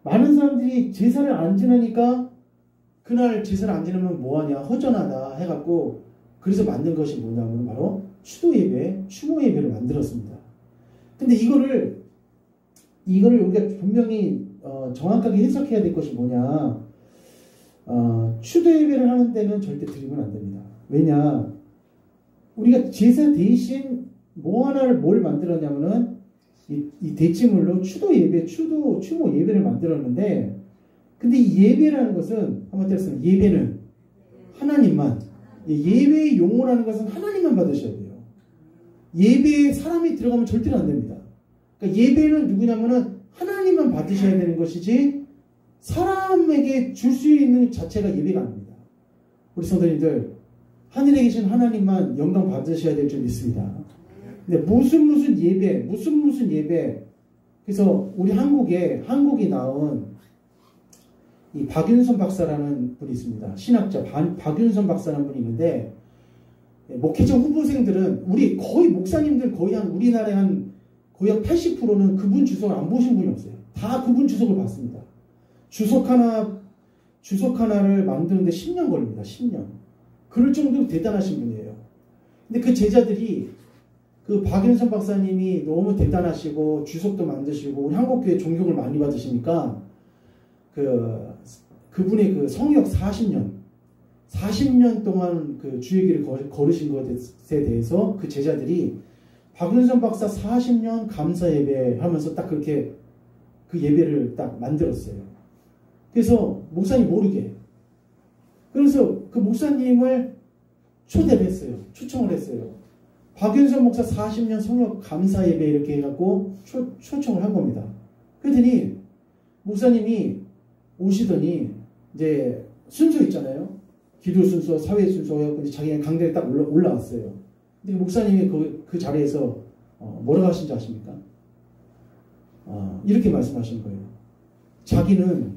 많은 사람들이 제사를 안 지내니까 그날 제사를 안 지내면 뭐하냐, 허전하다 해갖고 그래서 만든 것이 뭐냐면 바로 추도 예배, 추모 예배를 만들었습니다. 근데 이거를 우리가 분명히 정확하게 해석해야 될 것이 뭐냐, 추도 예배를 하는 데는 절대 드리면 안 됩니다. 왜냐, 우리가 제사 대신 뭘 만들었냐면은 이 대체물로 추도 예배, 추모 예배를 만들었는데, 근데 이 예배라는 것은 한마디로 해서 예배는 하나님만, 예배의 용어라는 것은 하나님만 받으셔야 돼요. 예배에 사람이 들어가면 절대로 안 됩니다. 그러니까 예배는 누구냐면은 하나님만 받으셔야 되는 것이지 사람에게 줄 수 있는 자체가 예배가 아닙니다. 우리 성도님들, 하늘에 계신 하나님만 영광 받으셔야 될 줄 믿습니다. 근데 무슨 예배. 그래서 우리 한국이 나온 이 박윤선 박사라는 분이 있습니다. 신학자 박윤선 박사라는 분이 있는데, 목회자 후보생들은 거의 목사님들 우리나라의 거의 한 80%는 그분 주석을 안 보신 분이 없어요. 다 그분 주석을 봤습니다. 주석 하나를 만드는데 10년 걸립니다. 10년. 그럴 정도로 대단하신 분이에요. 근데 그 제자들이 그 박윤선 박사님이 너무 대단하시고 주석도 만드시고 우리 한국교회 존경을 많이 받으시니까 그분의 그 성역 40년 동안 그 주의 길을 걸으신 것에 대해서 그 제자들이 박윤선 박사 40년 감사 예배 하면서 딱 그렇게 그 예배를 딱 만들었어요. 그래서 목사님 모르게. 그래서 그 목사님을 초대를 했어요. 초청을 했어요. 박윤선 목사 40년 성역 감사 예배 이렇게 해갖고 초청을 한 겁니다. 그랬더니 목사님이 오시더니 이제 순서 있잖아요. 기도 순서, 사회 순서 해갖고 자기가 강대에 딱 올라왔어요. 근데 목사님이 그 자리에서 뭐라고 하신지 아십니까? 이렇게 말씀하신 거예요. 자기는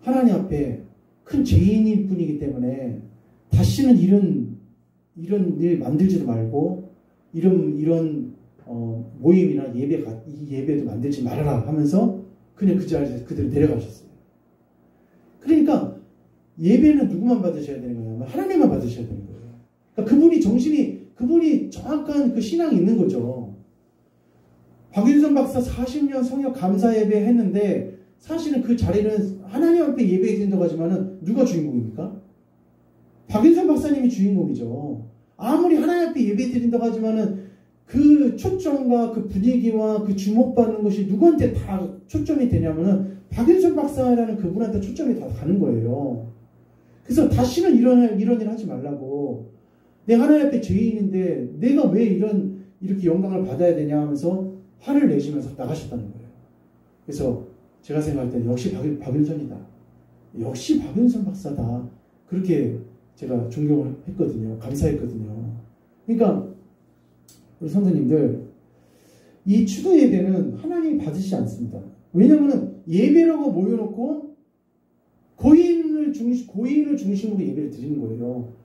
하나님 앞에 큰 죄인일 뿐이기 때문에 다시는 이런 일 만들지도 말고 이런 모임이나 이 예배도 만들지 말아라 하면서 그냥 그 자리에서 그대로 내려가셨어요. 그러니까 예배는 누구만 받으셔야 되는 거냐면 하나님만 받으셔야 되는 거예요. 그러니까 그분이 정확한 그 신앙이 있는 거죠. 박윤선 박사 40년 성역 감사 예배 했는데 사실은 그 자리는 하나님 앞에 예배해 드린다고 하지만은 누가 주인공입니까? 박윤선 박사님이 주인공이죠. 아무리 하나님 앞에 예배 드린다고 하지만은 그 초점과 그 분위기와 그 주목받는 것이 누구한테 다 초점이 되냐면은 박윤선 박사라는 그분한테 초점이 다 가는 거예요. 그래서 다시는 이런 일 하지 말라고. 내가 하나님 앞에 죄인인데 내가 왜 이렇게 영광을 받아야 되냐 하면서 화를 내시면서 나가셨다는 거예요. 그래서 제가 생각할 때는 역시 박윤선이다. 역시 박윤선 박사다. 그렇게 제가 존경을 했거든요. 감사했거든요. 그러니까 우리 성도님들, 이 추도 예배는 하나님이 받으시지 않습니다. 왜냐하면 예배라고 모여놓고 고인을 중심으로 예배를 드리는 거예요.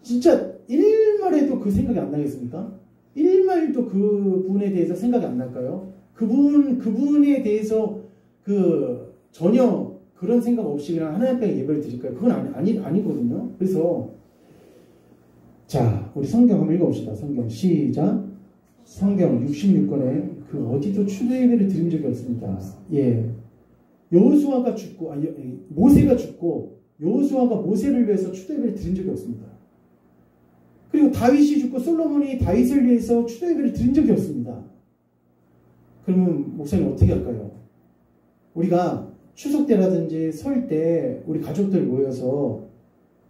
진짜 일말에도 그 생각이 안 나겠습니까? 일말도 그분에 대해서 생각이 안 날까요? 그분에 대해서 전혀 그런 생각 없이 그냥 하나님 앞에 예배를 드릴까요? 그건 아니거든요. 그래서 자, 우리 성경 한번 읽어봅시다. 성경 시작. 성경 66권에 어디도 추도 예배를 드린 적이 없습니다. 예, 여호수아가 죽고 모세가 죽고 여호수아가 모세를 위해서 추도 예배를 드린 적이 없습니다. 그리고 다윗이 죽고 솔로몬이 다윗을 위해서 추도 예배를 드린 적이 없습니다. 그러면 목사님 어떻게 할까요? 우리가 추석 때라든지 설 때 우리 가족들 모여서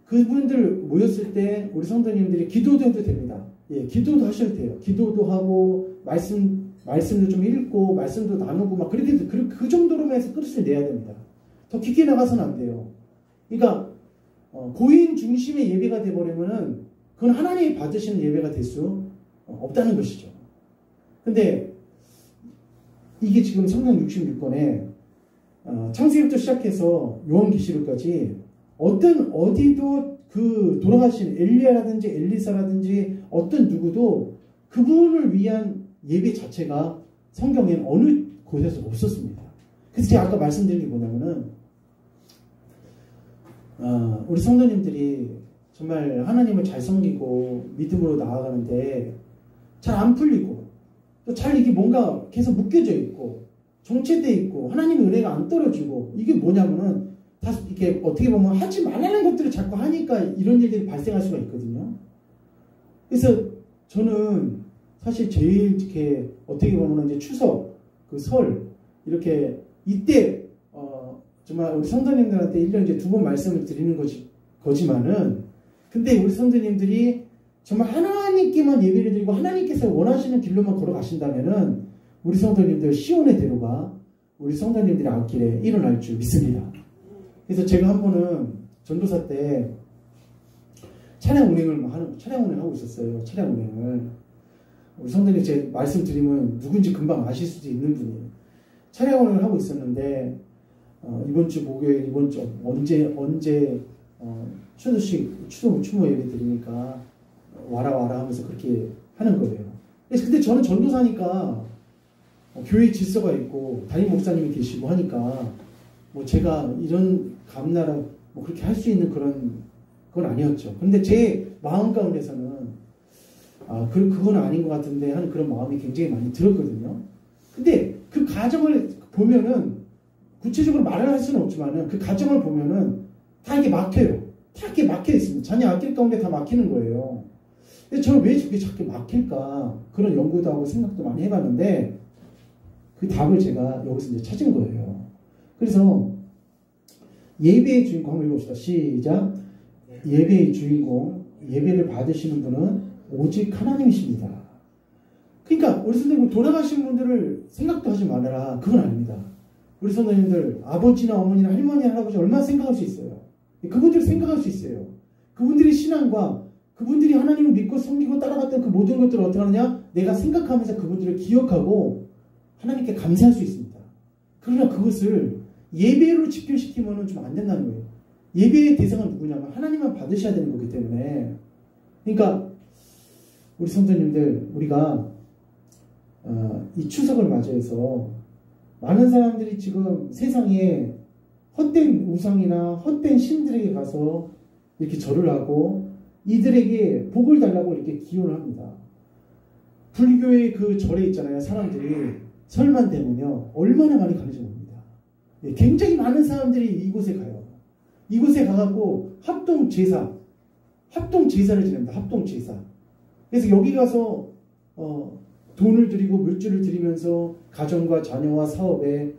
그분들 모였을 때 우리 성도님들이 기도도 해도 됩니다. 예, 기도도 하셔도 돼요. 기도도 하고 말씀도 좀 읽고 말씀도 나누고 막 그렇게 그 정도로만 해서 그릇을 내야 됩니다. 더 깊게 나가서는 안 돼요. 그러니까 고인 중심의 예배가 돼버리면은 그건 하나님이 받으시는 예배가 될 수 없다는 것이죠. 근데 이게 지금 성경 66권에 창세기부터 시작해서 요한계시록까지 어디도 그 돌아가신 엘리야라든지 엘리사라든지 어떤 누구도 그분을 위한 예배 자체가 성경에는 어느 곳에서 없었습니다. 그래서 제가 아까 말씀드린 게 뭐냐면은 우리 성도님들이 정말 하나님을 잘 섬기고 믿음으로 나아가는데 잘 안 풀리고 또 잘 이게 뭔가 계속 묶여져 있고 정체돼 있고 하나님의 은혜가 안 떨어지고 이게 뭐냐면은 다 이렇게 어떻게 보면 하지 말라는 것들을 자꾸 하니까 이런 일들이 발생할 수가 있거든요. 그래서 저는 사실 제일 이렇게 어떻게 보면 이제 추석, 그 설 이렇게 이때 정말 우리 성도님들한테 1년에 이제 2번 말씀을 드리는 거지만은 근데 우리 성도님들이 정말 하나님께만 예배를 드리고 하나님께서 원하시는 길로만 걸어가신다면은 우리 성도님들 시온의 대로가 우리 성도님들의 앞길에 일어날 줄 믿습니다. 그래서 제가 한 번은 전도사 때 차량 운행을 하고 있었어요. 차량 운행을. 우리 성도님 제 말씀드리면 누군지 금방 아실 수도 있는 분이에요. 차량 운행을 하고 있었는데 이번 주 목요일, 이번 주 언제 추모 예배 드리니까 와라 하면서 그렇게 하는 거예요. 근데 저는 전도사니까 교회 질서가 있고 담임 목사님이 계시고 하니까 뭐 제가 이런 감나라 뭐 그렇게 할 수 있는 건 아니었죠. 근데 제 마음 가운데서는 그건 아닌 것 같은데 하는 그런 마음이 굉장히 많이 들었거든요. 근데 그 과정을 보면은 구체적으로 말을 할 수는 없지만은 그 과정을 보면은 다 이렇게 막혀요. 다 이렇게 막혀 있습니다. 자녀 앞길 가운데 다 막히는 거예요. 근데 저는 왜 저게 자꾸 막힐까? 그런 연구도 하고 생각도 많이 해봤는데 그 답을 제가 여기서 이제 찾은 거예요. 그래서 예배의 주인공 한번 읽어봅시다. 시작. 예배의 주인공, 예배를 받으시는 분은 오직 하나님이십니다. 그러니까 우리 선생님 돌아가신 분들을 생각도 하지 말아라. 그건 아닙니다. 우리 선생님들 아버지나 어머니나 할머니 할아버지 얼마나 생각할 수 있어요. 그분들 생각할 수 있어요. 그분들의 신앙과 그분들이 하나님을 믿고 섬기고 따라갔던 그 모든 것들을 어떻게 하느냐? 내가 생각하면서 그분들을 기억하고 하나님께 감사할 수 있습니다. 그러나 그것을 예배로 집결시키면 좀 안 된다는 거예요. 예배의 대상은 누구냐면 하나님만 받으셔야 되는 거기 때문에 그러니까 우리 성도님들 우리가 이 추석을 맞이해서 많은 사람들이 지금 세상에 헛된 우상이나 헛된 신들에게 가서 이렇게 절을 하고 이들에게 복을 달라고 이렇게 기원을 합니다. 불교의 그 절에 있잖아요. 사람들이 설만 되면요. 얼마나 많이 가는지 봅니다. 굉장히 많은 사람들이 이곳에 가요. 이곳에 가갖고 합동제사를 지냅니다. 합동제사. 그래서 여기 가서 돈을 드리고 물질을 드리면서 가정과 자녀와 사업에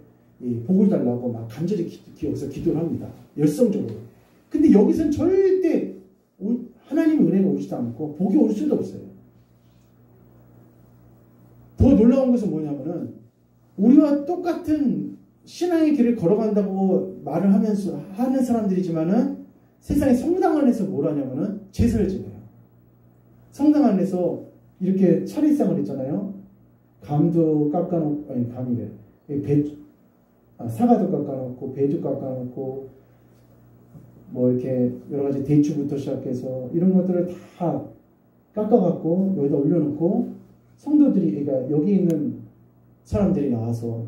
복을 달라고 막 간절히 기어서 기도를 합니다. 열성적으로. 근데 여기서는 절대 하나님의 은혜가 오지도 않고 복이 올 수도 없어요. 더 놀라운 것은 뭐냐면은 우리와 똑같은 신앙의 길을 걸어간다고 말을 하면서 하는 사람들이지만은 세상에 성당 안에서 뭘 하냐면은 제사를 지내요. 성당 안에서 이렇게 차례상을 했잖아요. 감도 깎아놓고 아니 감이래. 사과도 깎아놓고 배도 깎아놓고 뭐 이렇게 여러 가지 대추부터 시작해서 이런 것들을 다 깎아갖고 여기다 올려놓고 성도들이 그러니까 여기 있는 사람들이 나와서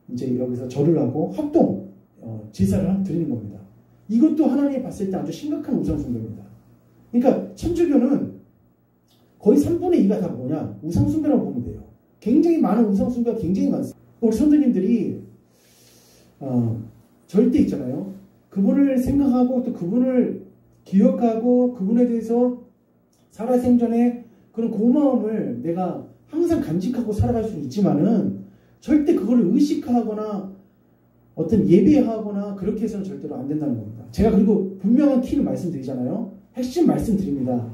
이제 여기서 절을 하고 합동 제사를 드리는 겁니다. 이것도 하나님이 봤을 때 아주 심각한 우상숭배입니다. 그러니까 천주교는 거의 3분의 2가 다 뭐냐? 우상숭배라고 보면 돼요. 굉장히 많은 우상숭배가 굉장히 많습니다. 우리 선생님들이 절대 있잖아요. 그분을 생각하고 또 그분을 기억하고 그분에 대해서 살아생전에 그런 고마움을 내가 항상 간직하고 살아갈 수 있지만은 절대 그거를 의식하거나 어떤 예배하거나 그렇게 해서는 절대로 안 된다는 겁니다. 제가 그리고 분명한 키를 말씀드리잖아요. 핵심 말씀드립니다.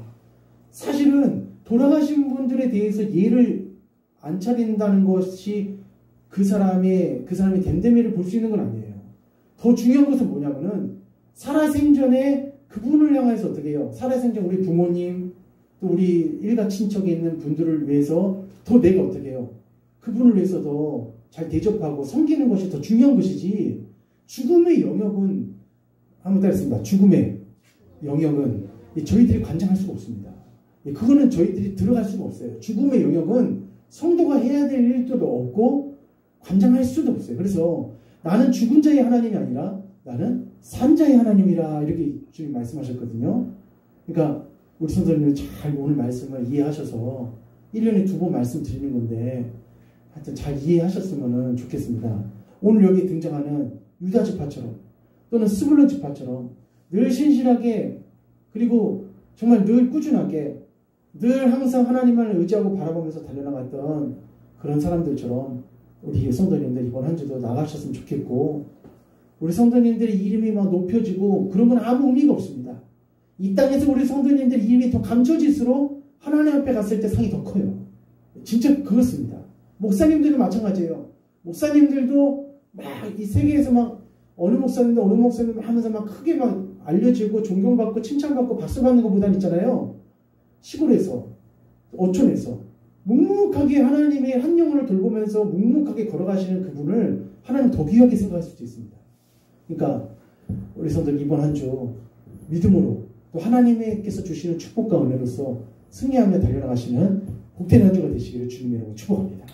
사실은 돌아가신 분들에 대해서 예를 안 차린다는 것이 그 사람의 됨됨이를 볼 수 있는 건 아니에요. 더 중요한 것은 뭐냐면은 살아생전에 그분을 향해서 어떻게 해요? 살아생전 우리 부모님 또 우리 일가 친척에 있는 분들을 위해서 더 내가 어떻게 해요? 그분을 위해서 더 잘 대접하고 섬기는 것이 더 중요한 것이지 죽음의 영역은 한번 따르겠습니다. 죽음의 영역은 저희들이 관장할 수가 없습니다. 그거는 저희들이 들어갈 수가 없어요. 죽음의 영역은 성도가 해야 될 일도 없고 관장할 수도 없어요. 그래서 나는 죽은 자의 하나님이 아니라 나는 산 자의 하나님이라 이렇게 주님 말씀하셨거든요. 그러니까 우리 성도님들 잘 오늘 말씀을 이해하셔서 1년에 2번 말씀드리는 건데 하여튼 잘 이해하셨으면 좋겠습니다. 오늘 여기 등장하는 유다 지파처럼 또는 스불론 지파처럼 늘 신실하게 그리고 정말 늘 꾸준하게 늘 항상 하나님을 의지하고 바라보면서 달려나갔던 그런 사람들처럼 우리 성도님들 이번 한 주도 나가셨으면 좋겠고 우리 성도님들의 이름이 막 높여지고 그런 건 아무 의미가 없습니다. 이 땅에서 우리 성도님들 이름이 더 감춰질수록 하나님 앞에 갔을 때 상이 더 커요. 진짜 그렇습니다. 목사님들도 마찬가지예요. 목사님들도 막 이 세계에서 막 어느 목사님도 하면서 막 크게 막 알려지고 존경받고 칭찬받고 박수받는 것보다는 있잖아요. 시골에서 어촌에서 묵묵하게 하나님의 한 영혼을 돌보면서 묵묵하게 걸어가시는 그분을 하나님 더 귀하게 생각할 수도 있습니다. 그러니까 우리 성도들 이번 한 주 믿음으로 또 하나님께서 주시는 축복과 은혜로서 승리하며 달려나가시는 복된 한 주가 되시기를 주님의 이름으로 축복합니다.